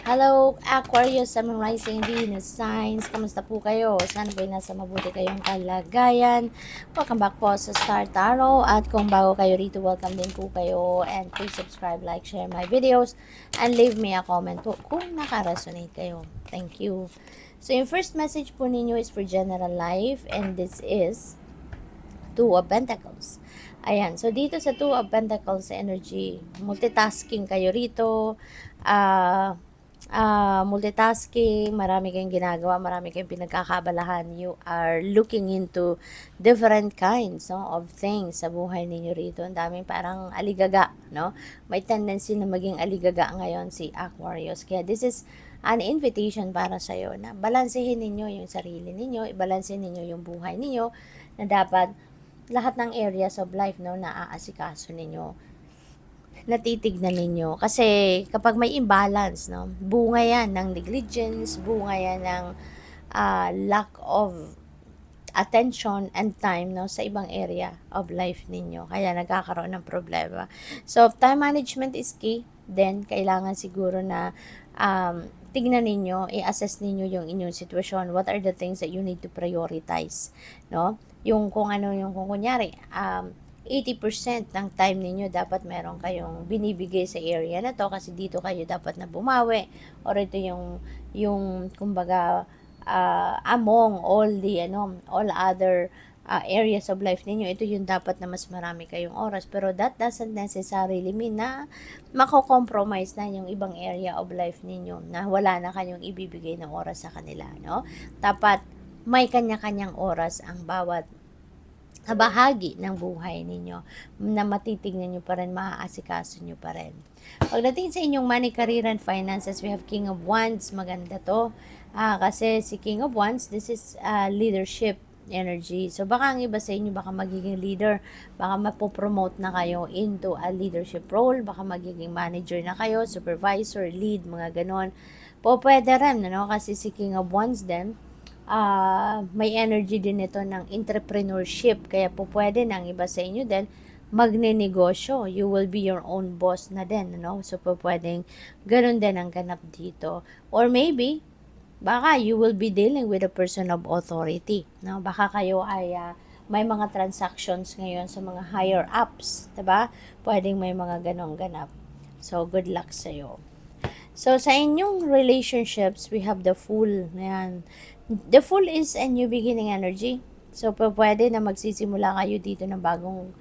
Hello, Aquarius, Sun, Rising, Venus, Signs. Kamusta po kayo? Sana po nasa mabuti kayong kalagayan. Welcome back po sa Star Tarot. At kung bago kayo rito, welcome din po kayo. And please subscribe, like, share my videos. And leave me a comment po kung naka-resonate kayo. Thank you. So, yung first message po ninyo is for general life. And this is Two of Pentacles. Ayan. So, dito sa Two of Pentacles energy, multitasking kayo rito. Multitasking, marami kayong ginagawa, marami kayong pinagkakabalahan. You are looking into different kinds, no, of things sa buhay ninyo rito. Ang daming parang aligaga, no? May tendency na maging aligaga ngayon si Aquarius. Kaya this is an invitation para sa iyo na balansehin ninyo yung sarili ninyo, ibalansehin ninyo yung buhay ninyo, na dapat lahat ng areas of life, no, na aasikaso ninyo, natitignan ninyo. Kasi kapag may imbalance, no, bunga yan ng negligence, bunga yan ng lack of attention and time, no, sa ibang area of life ninyo. Kaya nagkakaroon ng problema. So, time management is key. Then, kailangan siguro na tignan ninyo, i-assess ninyo yung inyong sitwasyon. What are the things that you need to prioritize, no? Yung kung ano, yung kung kunyari, 80% ng time ninyo dapat meron kayong binibigay sa area na to kasi dito kayo dapat na bumawi, or ito yung kumbaga among all the all other areas of life ninyo, ito yung dapat na mas marami kayong oras. Pero that doesn't necessarily mean na mako-compromise na yung ibang area of life ninyo, na wala na kayong ibibigay ng oras sa kanila, no? Dapat may kanya-kanyang oras ang bawat bahagi ng buhay ninyo na matitignan nyo pa rin, maaasikaso nyo pa rin. Pagdating sa inyong money, career, and finances, we have King of Wands. Maganda to. Kasi si King of Wands, this is leadership energy. So, baka ang iba sa inyo, baka magiging leader. Baka mapopromote na kayo into a leadership role. Baka magiging manager na kayo, supervisor, lead, mga ganon. Pwede rin, no? Kasi si King of Wands din, may energy din ito ng entrepreneurship. Kaya po pwede ng iba sa inyo din magnenegosyo. You will be your own boss na din, no? So po pwedeng ganun din ang ganap dito. Or maybe, baka you will be dealing with a person of authority, no? Baka kayo ay may mga transactions ngayon sa mga higher ups, diba? Pwedeng may mga ganong ganap. So, good luck sa'yo. So, sa inyong relationships, we have the Fool. Ayan. The Fool is a new beginning energy. So, pwede na magsisimula kayo dito ng bagong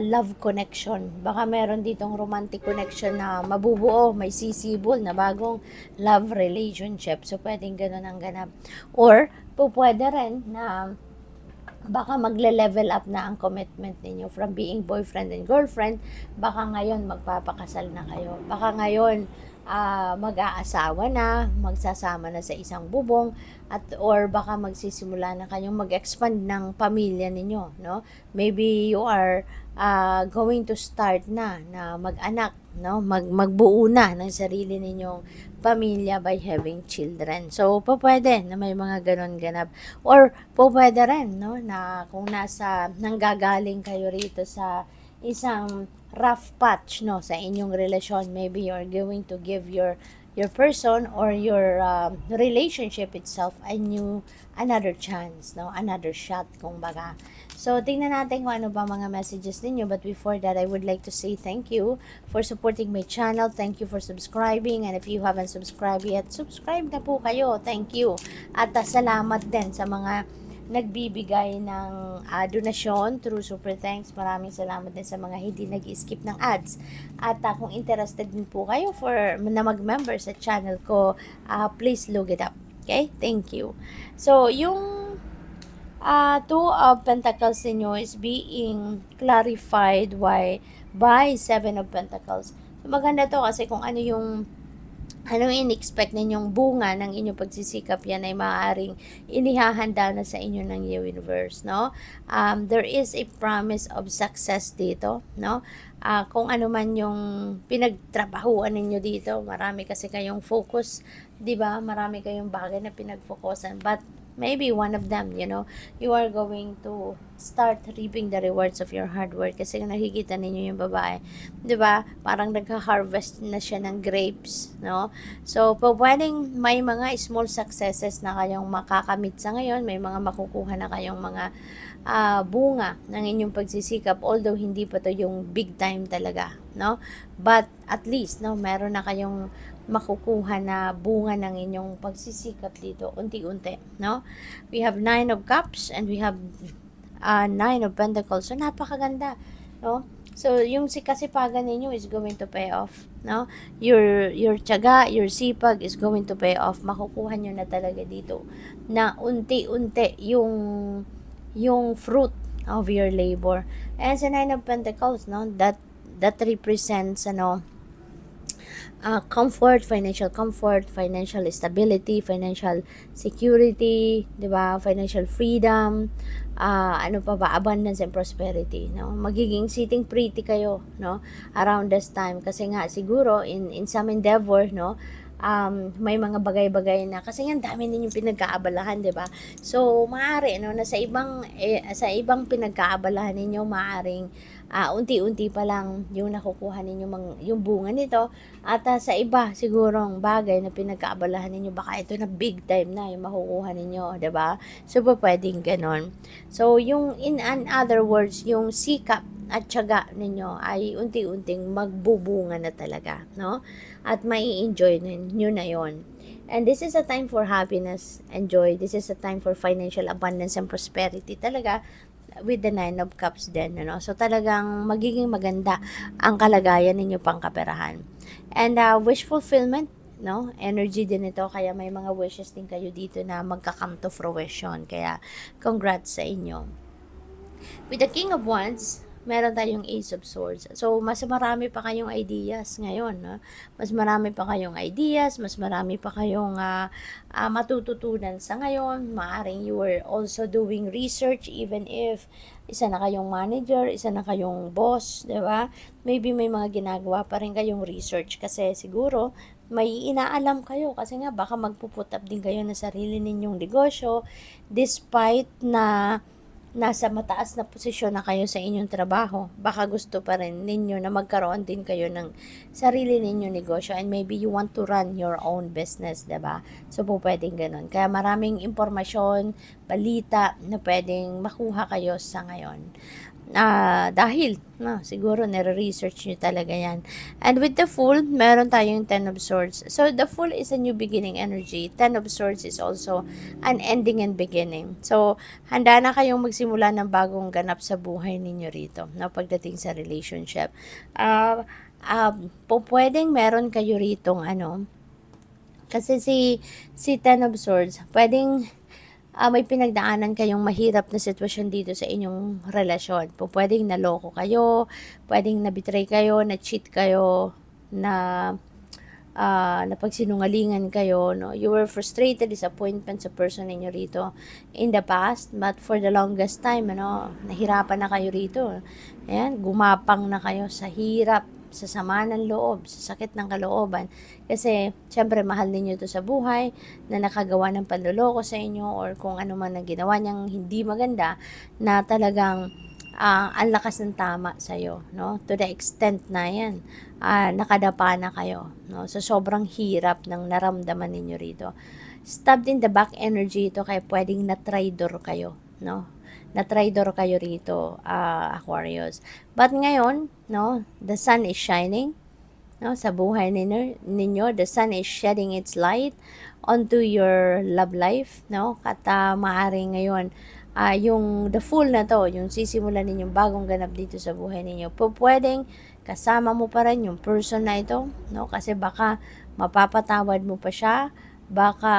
love connection. Baka meron ditong romantic connection na mabubuo, may sisibol na bagong love relationship. So, pwedeng ganun ang ganap. Or, pwede rin na baka magle-level up na ang commitment ninyo from being boyfriend and girlfriend. Baka ngayon magpapakasal na kayo. Baka ngayon mag-aasawa na, magsasama na sa isang bubong, at or baka magsisimula na kayong mag-expand ng pamilya ninyo, no? Maybe you are going to start na mag-anak, no? Magbuo na ng sarili ninyong pamilya by having children. So, pwede na may mga ganon ganap. Or, pwede rin, no? Na kung nanggagaling kayo rito sa isang rough patch, no, sa inyong relasyon, maybe you're going to give your person or your relationship itself another chance, no, another shot, kung baga. So, tingnan natin kung ano ba mga messages ninyo. But before that, I would like to say thank you for supporting my channel. Thank you for subscribing. And if you haven't subscribed yet, subscribe na po kayo. Thank you. At salamat din sa mga nagbibigay ng donasyon through Super Thanks. Maraming salamat din sa mga hindi nag-skip ng ads. At kung interested din po kayo na mag-member sa channel ko, please look it up. Okay? Thank you. So, yung Two of Pentacles ninyo is being clarified by Seven of Pentacles. So, maganda to kasi kung ano yung in-expect ninyong bunga ng inyong pagsisikap, yan ay maaaring inihahanda na sa inyo ng universe, no? There is a promise of success dito, no? Kung ano man yung pinagtrabahuan ninyo dito, marami kasi kayong focus, di ba? Marami kayong bagay na pinagfocusan, but maybe one of them, you are going to start reaping the rewards of your hard work. Kasi nakikita ninyo yung babae, di ba? Parang nagka-harvest na siya ng grapes, no? So, pwedeng may mga small successes na kayong makakamit sa ngayon, may mga makukuha na kayong mga bunga ng inyong pagsisikap, although hindi pa to yung big time talaga, no? But at least, no, meron na kayong makukuha na bunga ng inyong pagsisikap dito, unti-unti, no? We have 9 of Cups and we have 9 of Pentacles. So, napakaganda, no? So, yung kasipagan ninyo is going to pay off, no? Your tiyaga, your sipag is going to pay off. Makukuha nyo na talaga dito na unti-unti yung fruit of your labor. And sa 9 of Pentacles, no, that represents comfort, financial stability, financial security, 'di ba? Financial freedom, ano pa ba, abundance and prosperity, no? Magiging sitting pretty kayo, no? Around this time kasi nga siguro in some endeavor, no? May mga bagay-bagay na kasi nga dami ninyong pinagkaabalahan, 'di ba? So, maaari no na sa ibang pinagkaabalahan ninyo, maaring unti-unti pa lang yung nakukuha ninyo yung bunga nito, at sa iba sigurong bagay na pinagkaabalahan ninyo, baka ito na big time na yung makukuha ninyo, 'di ba? So, pwedeng ganon. So, yung in other words, yung sikap at tiyaga ninyo ay unti-unting magbubunga na talaga, no? At mai-enjoy nyo na yon. And this is a time for happiness and joy. This is a time for financial abundance and prosperity talaga, with the 9 of Cups din, no? So, talagang magiging maganda ang kalagayan ninyo pang kaperahan. And wish fulfillment, no? Energy din ito, kaya may mga wishes din kayo dito na magka-come to fruition. Kaya, congrats sa inyo. With the King of Wands, meron tayong Ace of Swords. So, mas marami pa kayong ideas ngayon, no? Mas marami pa kayong ideas, mas marami pa kayong matututunan sa ngayon. Maaring you were also doing research, even if isa na kayong manager, isa na kayong boss, di ba? Maybe may mga ginagawa pa rin kayong research kasi siguro may inaalam kayo kasi nga baka magpuput up din kayo na sarili ninyong negosyo despite na nasa mataas na posisyon na kayo sa inyong trabaho, baka gusto pa rin ninyo na magkaroon din kayo ng sarili ninyong negosyo, and maybe you want to run your own business, diba? So, pwedeng ganun. Kaya maraming impormasyon, balita na pwedeng makuha kayo sa ngayon. Dahil, siguro nare-research nyo talaga yan. And with the Fool, meron tayong 10 of Swords. So, the Fool is a new beginning energy. 10 of Swords is also an ending and beginning. So, handa na kayong magsimula ng bagong ganap sa buhay ninyo rito, no, pagdating sa relationship. Pwedeng meron kayo ritong kasi si 10 of Swords, pwedeng may pinagdaanan kayong mahirap na sitwasyon dito sa inyong relasyon. Pwedeng naloko kayo, pwedeng na-betray kayo, na-cheat kayo, napagsinungalingan kayo, no? You were frustrated, disappointment sa person ninyo rito in the past, but for the longest time, nahirapan na kayo rito. Ayan, gumapang na kayo sa hirap, sa sama ng loob, sa sakit ng kalooban. Kasi, syempre, mahal ninyo to sa buhay, na nakagawa ng panloloko sa inyo, or kung ano man ang ginawa niyang hindi maganda, na talagang ang lakas ng tama sa'yo, no? To the extent na yan, nakadapa na kayo, no? So, sobrang hirap ng naramdaman ninyo rito. Stabbed in the back energy ito, kaya pwedeng na-traidor kayo, no? Na-traidor kayo rito, Aquarius. But ngayon, no, the sun is shining, no, sa buhay ninyo. The sun is shedding its light onto your love life, no? At maaring ngayon, yung the Fool na to, yung sisimulan ninyong bagong ganap dito sa buhay ninyo, pwedeng kasama mo pa rin yung person na ito, no? Kasi baka mapapatawad mo pa siya, baka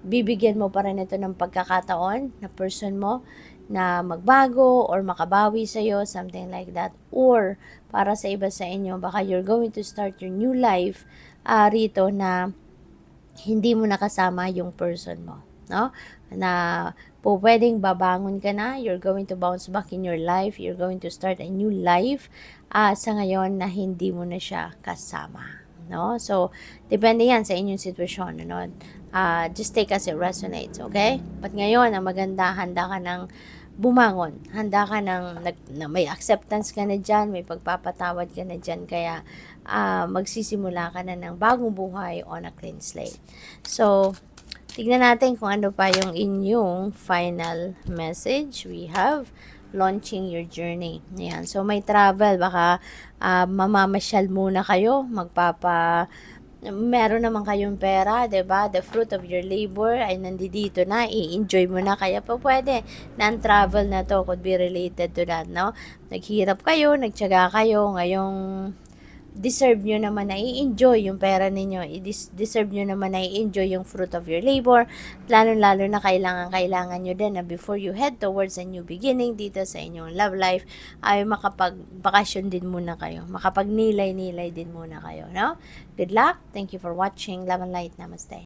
bibigyan mo pa rin ito ng pagkakataon na person mo na magbago or makabawi sa'yo, something like that. Or, para sa iba sa inyo, baka you're going to start your new life rito na hindi mo nakasama yung person mo, no? Na pwedeng babangon ka na, you're going to bounce back in your life, you're going to start a new life sa ngayon na hindi mo na siya kasama. no? So, depende yan sa inyong sitwasyon, ano? Just take as it resonates, okay? But ngayon, ang maganda, handa ka ng bumangon. Handa ka na may acceptance ka na dyan, may pagpapatawad ka na dyan, kaya magsisimula ka na ng bagong buhay on a clean slate. So, tignan natin kung ano pa yung inyong final message. We have launching your journey. Ayan. So, may travel. Baka mamamasyal muna kayo. Meron naman kayong pera, 'di ba? The fruit of your labor ay nandito na, i-enjoy mo na, kaya pa pwede na ang travel na to could be related to that, no? Naghirap kayo, nagtiyaga kayo, ngayong deserve nyo naman na i-enjoy yung pera ninyo. Deserve nyo naman na i-enjoy yung fruit of your labor. Lalo-lalo na kailangan nyo din na before you head towards a new beginning dito sa inyong love life, ay makapag-bakasyon din muna kayo. Makapag-nilay-nilay din muna kayo, no? Good luck. Thank you for watching. Love and light. Namaste.